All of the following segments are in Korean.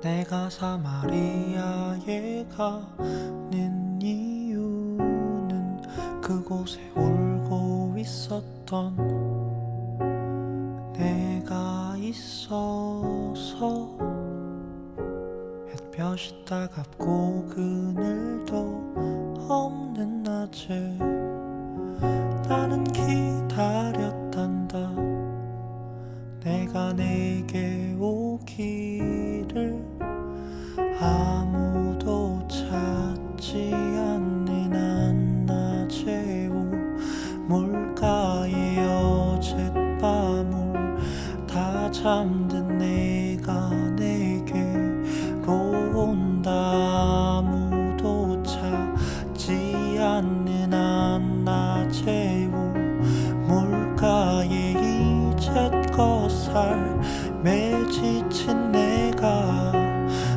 내가 사마리아에 가는 이유는 그곳에 울고 있었던 내가 있어서. 햇볕이 따갑고 그늘도 없는 낮에 나는 기다렸단다. 내가 내게 오기를. 아무도 찾지 않는 한낮의 우물가에 어젯밤을 다 잠든 내가 내게로 온다. 아무도 찾지 않는 한낮의 우물가에 이제껏 삶에 지친 내가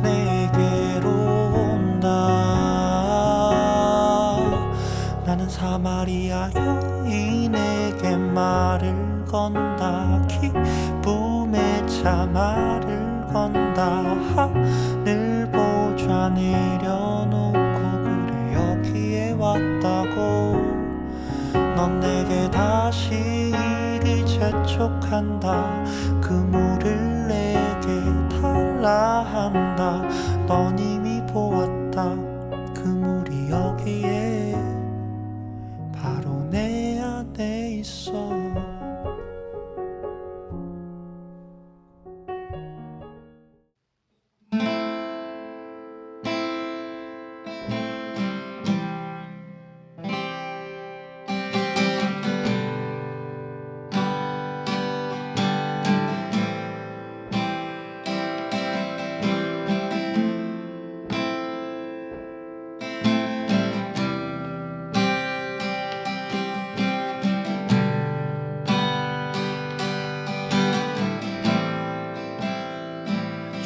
내게로 온다. 나는 사마리아 여인에게 말을 건다. 기쁨의 차 말을 건다. 하늘 보좌 내려놓고 그래 여기에 왔다고. 넌 내게 다시 이리 재촉한다. 그 물을 내게 달라 한다. 넌 이미 보았다. 그 물이 여기에 바로 내 안에 있어.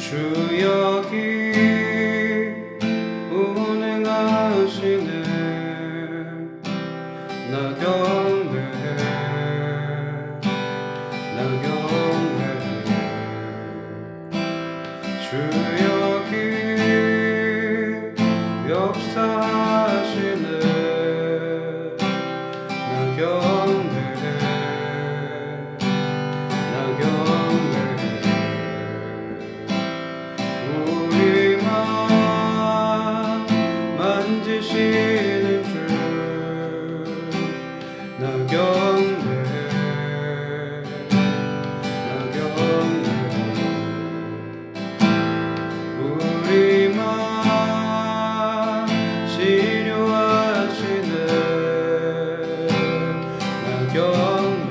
주 여기 운행하시네. 나경배 주 여기 역사하시네. 나경배 만지시는 주 나경배 우리만 치료하시네. 나경배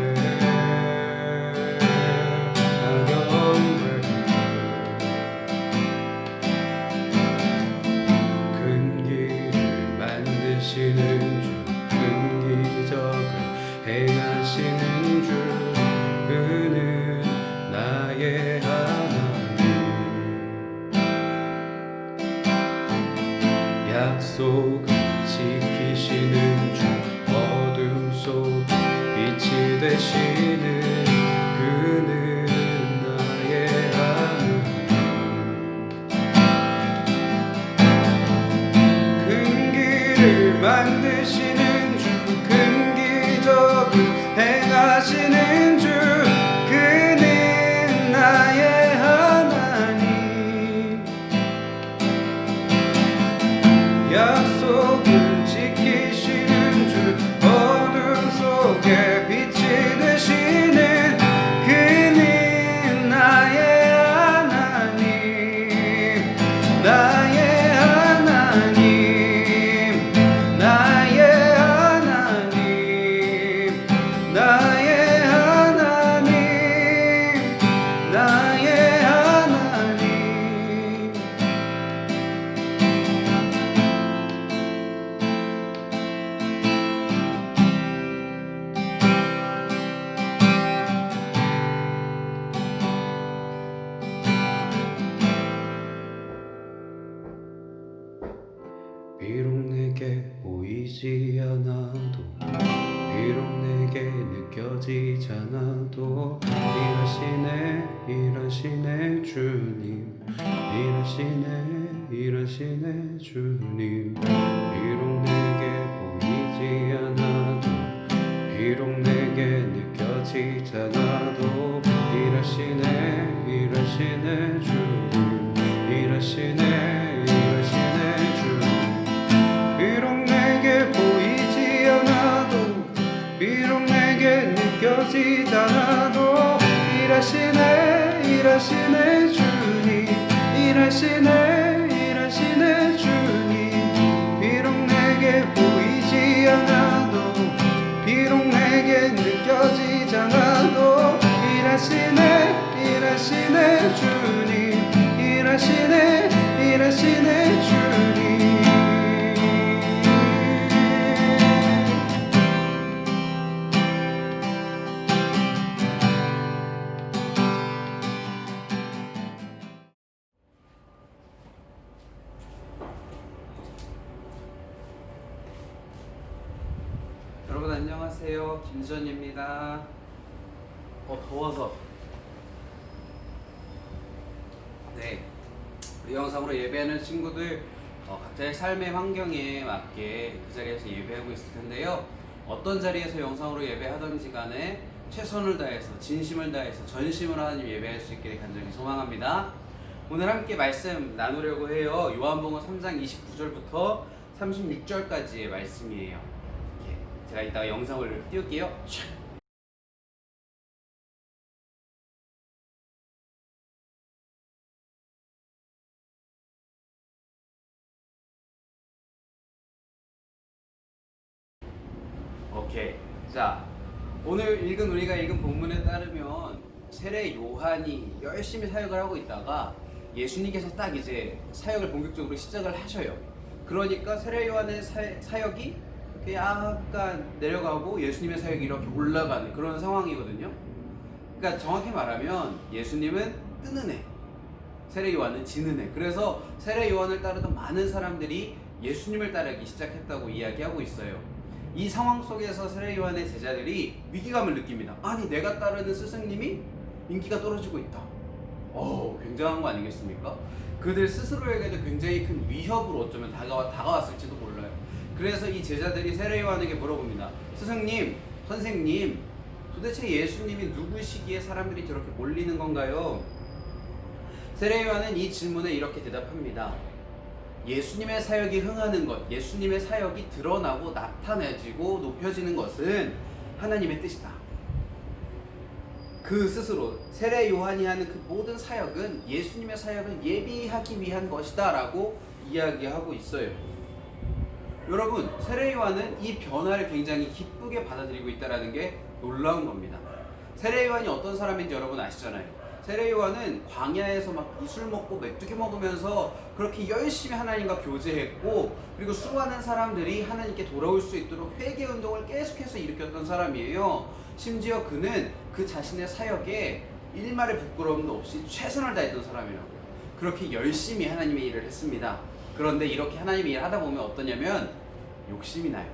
큰 길을 만드시는 주, 큰 기적을 행하시는 주, 그는 나의 하나님. 약속을 지키시는 주, 어둠 속에 빛이 되시는 그는 나의 하나님. 큰 길을 만드시는 주, 큰 기적을 행하시는 주, 그는 나의 하나님. 약속을 지키시는 주, 어둠 속에 빛이 되시는 않아도 일하시네 주님, 일하시네 주님. 비록 내게 보이지 않아도, 비록 내게 느껴지지 않아도 일하시네 주님, 일하시네 주님. 비록 내게 보이지 않아도, 비록 내게 느껴지지 않아도 일하시네 주님, 일하시네 주님. 비록 내게 보이지 않아도, 비록 내게 느껴지지 않아도 일하시네 주님, 일하시네 주님. 여러분 안녕하세요, 김전입니다. 더워서. 네, 우리 영상으로 예배하는 친구들 각자의 삶의 환경에 맞게 그 자리에서 예배하고 있을 텐데요. 어떤 자리에서 영상으로 예배하던지 간에 최선을 다해서, 진심을 다해서, 전심으로 하나님 예배할 수 있기를 간절히 소망합니다. 오늘 함께 말씀 나누려고 해요. 요한복음 3장 29절부터 36절까지의 말씀이에요. 제가 이따가 영상을 띄울게요. 오케이. 자, 오늘 우리가 읽은 본문에 따르면 세례 요한이 열심히 사역을 하고 있다가 예수님께서 딱 이제 사역을 본격적으로 시작을 하셔요. 그러니까 세례 요한의 사역이 약간 내려가고 예수님의 사역이 이렇게 올라가는 그런 상황이거든요. 그러니까 정확히 말하면 예수님은 뜨는 애, 세례 요한은 지는 애. 그래서 세례 요한을 따르던 많은 사람들이 예수님을 따르기 시작했다고 이야기하고 있어요. 이 상황 속에서 세례 요한의 제자들이 위기감을 느낍니다. 아니, 내가 따르는 스승님이 인기가 떨어지고 있다. 굉장한 거 아니겠습니까? 그들 스스로에게도 굉장히 큰 위협으로 어쩌면 다가왔을지도 몰라요. 그래서 이 제자들이 세례 요한에게 물어봅니다. 스승님, 선생님, 도대체 예수님이 누구시기에 사람들이 저렇게 몰리는 건가요? 세례 요한은 이 질문에 이렇게 대답합니다. 예수님의 사역이 흥하는 것, 예수님의 사역이 드러나고 나타내지고 높여지는 것은 하나님의 뜻이다. 그 스스로 세례 요한이 하는 그 모든 사역은 예수님의 사역을 예비하기 위한 것이다 라고 이야기하고 있어요. 여러분, 세례 요한은 이 변화를 굉장히 기쁘게 받아들이고 있다는 게 놀라운 겁니다. 세례 요한이 어떤 사람인지 여러분 아시잖아요. 세례 요한은 광야에서 막 이술 먹고 메뚜기 먹으면서 그렇게 열심히 하나님과 교제했고, 그리고 수많은 사람들이 하나님께 돌아올 수 있도록 회개 운동을 계속해서 일으켰던 사람이에요. 심지어 그는 그 자신의 사역에 일말의 부끄러움도 없이 최선을 다했던 사람이라고요. 그렇게 열심히 하나님의 일을 했습니다. 그런데 이렇게 하나님의 일을 하다 보면 어떠냐면 욕심이 나요.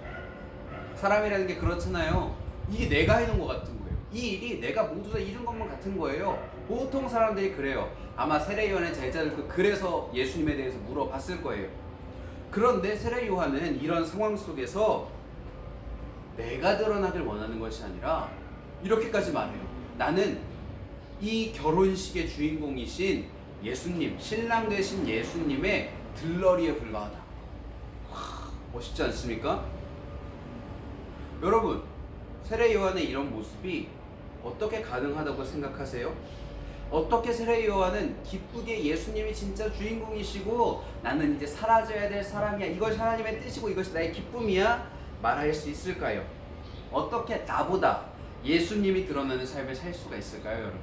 사람이라는 게 그렇잖아요. 이게 내가 해놓은 것 같은 거예요. 이 일이 내가 모두 다 이룬 것만 같은 거예요. 보통 사람들이 그래요. 아마 세례 요한의 제자들 그래서 예수님에 대해서 물어봤을 거예요. 그런데 세례 요한은 이런 상황 속에서 내가 드러나길 원하는 것이 아니라 이렇게까지 말해요. 나는 이 결혼식의 주인공이신 예수님, 신랑 되신 예수님의 들러리에 불과하다. 멋있지 않습니까? 여러분, 세례 요한의 이런 모습이 어떻게 가능하다고 생각하세요? 어떻게 세례 요한은 기쁘게 예수님이 진짜 주인공이시고 나는 이제 사라져야 될 사람이야, 이것이 하나님의 뜻이고 이것이 나의 기쁨이야 말할 수 있을까요? 어떻게 나보다 예수님이 드러나는 삶을 살 수가 있을까요, 여러분?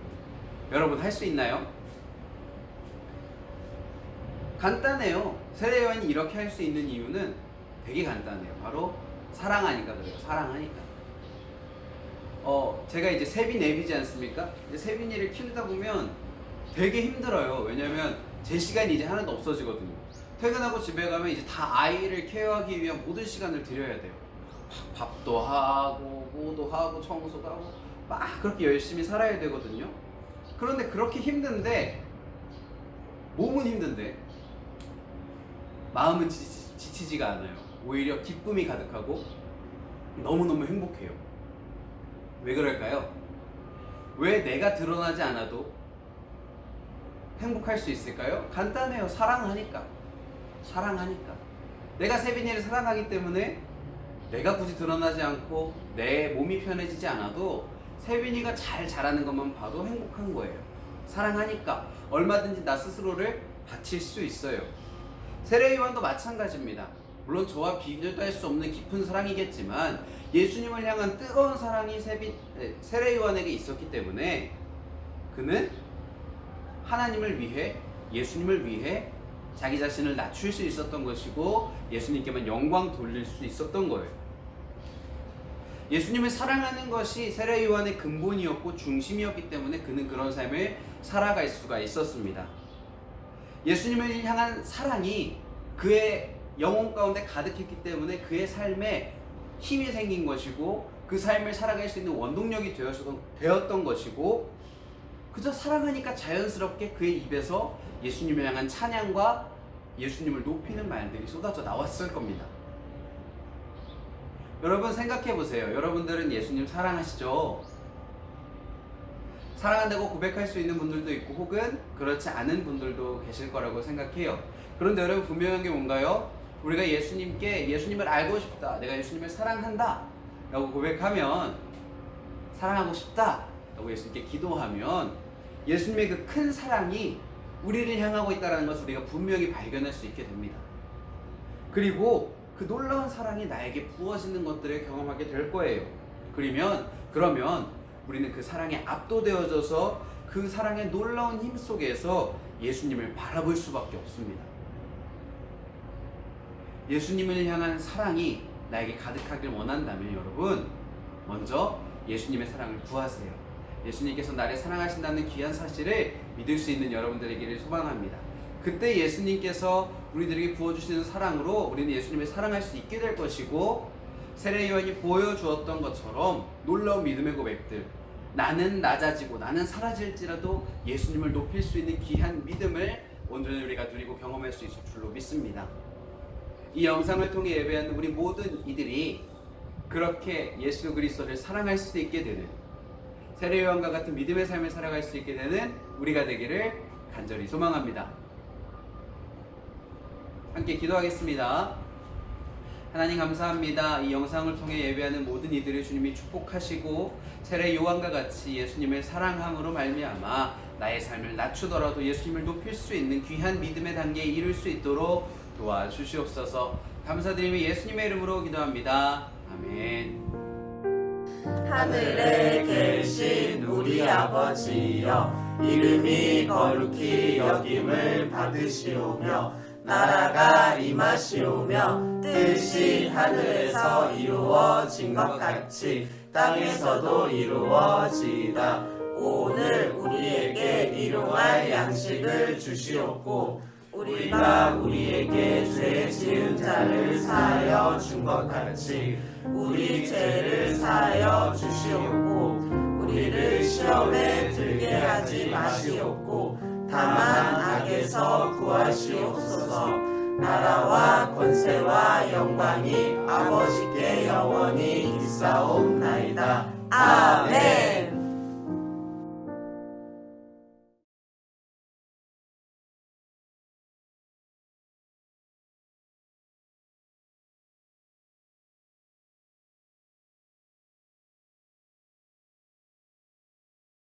여러분 할 수 있나요? 간단해요. 세례 요한이 이렇게 할 수 있는 이유는 되게 간단해요. 바로 사랑하니까 그래요. 사랑하니까. 제가 이제 세빈 애비지 않습니까? 이제 세빈이를 키우다 보면 되게 힘들어요. 왜냐면 제 시간이 이제 하나도 없어지거든요. 퇴근하고 집에 가면 이제 다 아이를 케어하기 위한 모든 시간을 들여야 돼요. 밥도 하고, 뭐도 하고, 청소도 하고, 막 그렇게 열심히 살아야 되거든요. 그런데 그렇게 힘든데, 몸은 힘든데 마음은 지치지가 않아요. 오히려 기쁨이 가득하고 너무너무 행복해요. 왜 그럴까요? 왜 내가 드러나지 않아도 행복할 수 있을까요? 간단해요. 사랑하니까. 내가 세빈이를 사랑하기 때문에 내가 굳이 드러나지 않고 내 몸이 편해지지 않아도 세빈이가 잘 자라는 것만 봐도 행복한 거예요. 사랑하니까 얼마든지 나 스스로를 바칠 수 있어요. 세례요한도 마찬가지입니다. 물론 저와 비교도 할 수 없는 깊은 사랑이겠지만 예수님을 향한 뜨거운 사랑이 세례요한에게 있었기 때문에 그는 하나님을 위해, 예수님을 위해 자기 자신을 낮출 수 있었던 것이고 예수님께만 영광 돌릴 수 있었던 거예요. 예수님을 사랑하는 것이 세례요한의 근본이었고 중심이었기 때문에 그는 그런 삶을 살아갈 수가 있었습니다. 예수님을 향한 사랑이 그의 영혼 가운데 가득했기 때문에 그의 삶에 힘이 생긴 것이고 그 삶을 살아갈 수 있는 원동력이 되었던 것이고, 그저 사랑하니까 자연스럽게 그의 입에서 예수님을 향한 찬양과 예수님을 높이는 말들이 쏟아져 나왔을 겁니다. 여러분 생각해 보세요. 여러분들은 예수님 사랑하시죠? 사랑한다고 고백할 수 있는 분들도 있고 혹은 그렇지 않은 분들도 계실 거라고 생각해요. 그런데 여러분 분명한 게 뭔가요? 우리가 예수님을 알고 싶다, 내가 예수님을 사랑한다 라고 고백하면, 사랑하고 싶다 라고 예수님께 기도하면 예수님의 그 큰 사랑이 우리를 향하고 있다는 것을 우리가 분명히 발견할 수 있게 됩니다. 그리고 그 놀라운 사랑이 나에게 부어지는 것들을 경험하게 될 거예요. 그러면 우리는 그 사랑에 압도되어져서 그 사랑의 놀라운 힘 속에서 예수님을 바라볼 수밖에 없습니다. 예수님을 향한 사랑이 나에게 가득하길 원한다면 여러분, 먼저 예수님의 사랑을 구하세요. 예수님께서 나를 사랑하신다는 귀한 사실을 믿을 수 있는 여러분들에게를 소망합니다. 그때 예수님께서 우리들에게 부어주시는 사랑으로 우리는 예수님을 사랑할 수 있게 될 것이고, 세례요한이 보여주었던 것처럼 놀라운 믿음의 고백들, 나는 낮아지고 나는 사라질지라도 예수님을 높일 수 있는 귀한 믿음을 온전히 우리가 누리고 경험할 수 있을 줄로 믿습니다. 이 영상을 통해 예배하는 우리 모든 이들이 그렇게 예수 그리스도를 사랑할 수 있게 되는, 세례요한과 같은 믿음의 삶을 살아갈 수 있게 되는 우리가 되기를 간절히 소망합니다. 함께 기도하겠습니다. 하나님 감사합니다. 이 영상을 통해 예배하는 모든 이들을 주님이 축복하시고 세례요한과 같이 예수님을 사랑함으로 말미암아 나의 삶을 낮추더라도 예수님을 높일 수 있는 귀한 믿음의 단계에 이룰 수 있도록 도와주시옵소서. 감사드리며 예수님의 이름으로 기도합니다. 아멘. 하늘에 계신 우리 아버지여, 이름이 거룩히 여김을 받으시오며 나라가 임하시오며 뜻이 하늘에서 이루어진 것 같이 땅에서도 이루어지이다. 오늘 우리에게 일용할 양식을 주시옵고 우리가 우리에게 죄 지은 자를 사하여 준 것 같이 우리 죄를 사하여 주시옵고 우리를 시험에 들게 하지 마시옵고 다만 악에서 구하시옵소서. 나라와 권세와 영광이 아버지께 영원히 있사옵나이다. 아멘.